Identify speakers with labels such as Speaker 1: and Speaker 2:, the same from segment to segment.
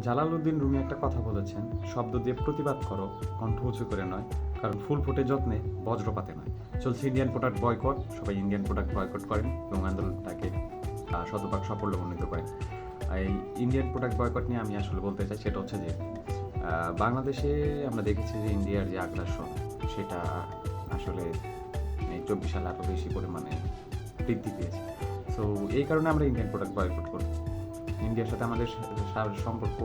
Speaker 1: Jalaluddin Rumi একটা কথা বলেছেন, শব্দ দিয়ে প্রতিবাদ করো, কণ্ঠ উঁচু করে নয়, কারণ ফুল ফোটে যত্নে, বজ্রপাতে নয়। চলছে ইন্ডিয়ান প্রোডাক্ট বয়কট, সবাই ইন্ডিয়ান প্রোডাক্ট বয়কট করেন এবং আন্দোলনটাকে শতভাগ সাফল্যমণ্ডিত করেন। এই ইন্ডিয়ান প্রোডাক্ট বয়কট নিয়ে আমি আসলে বলতে চাই, সেটা হচ্ছে যে বাংলাদেশে আমরা দেখেছি যে ইন্ডিয়ার যে আগ্রাসন, সেটা আসলে এই 24 সালে আরও বেশি পরিমাণে বৃদ্ধি পেয়েছে। সো এই কারণে আমরা ইন্ডিয়ান প্রোডাক্ট বয়কট করি। ইন্ডিয়ার সাথে আমাদের সম্পর্ক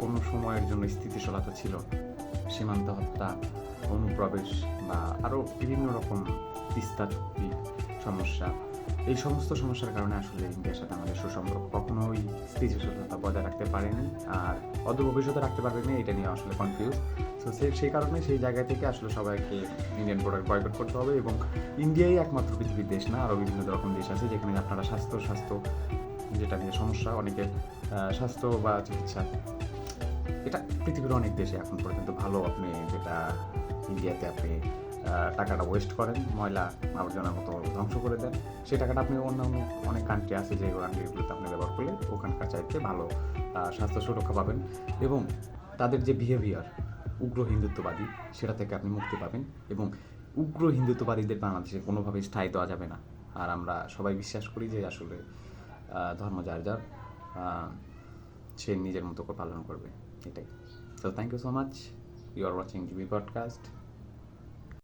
Speaker 1: কোনো সময়ের জন্য স্থিতিশীলতা ছিল না। সীমান্ত হত্যা, অনুপ্রবেশ বা আরও বিভিন্ন রকম তিস্তা চুক্তি সমস্যা, এই সমস্ত সমস্যার কারণে আসলে ইন্ডিয়ার সাথে আমাদের সুসম্পর্ক কখনোই স্থিতিশীলতা বজায় রাখতে পারেনি, আর অদূর ভবিষ্যতে রাখতে পারবেনি, এটা নিয়ে আসলে কনফিউজ। সো সেই কারণে সেই জায়গা থেকে আসলে সবাইকে ইন্ডিয়ান প্রোডাক্ট বয়কট করতে হবে। এবং ইন্ডিয়াই একমাত্র পৃথিবীর দেশ না, আরও বিভিন্ন রকম দেশ আছে যেখানে আপনারা স্বাস্থ্য যেটা নিয়ে সমস্যা অনেকের, স্বাস্থ্য বা চিকিৎসা, এটা পৃথিবীর অনেক দেশে এখন পর্যন্ত ভালো। আপনি যেটা ইন্ডিয়াতে আপনি টাকাটা ওয়েস্ট করেন, ময়লা আবর্জনার মতো ধ্বংস করে দেন, সেই টাকাটা আপনি অন্যান্য অনেক কান্ট্রি আছে যে কান্ট্রিগুলোতে আপনি ব্যবহার করলে ওখানকার চাইতে ভালো স্বাস্থ্য সুরক্ষা পাবেন এবং তাদের যে বিহেভিয়ার উগ্র হিন্দুত্ববাদী, সেটা থেকে আপনি মুক্তি পাবেন। এবং উগ্র হিন্দুত্ববাদীদের বাংলাদেশে কোনোভাবেই স্থায়ী দেওয়া যাবে না। আর আমরা সবাই বিশ্বাস করি যে আসলে ধর্ম যার যার, সে নিজের মতো করে পালন করবে, এটাই। So thank you so much. You are watching GB Podcast.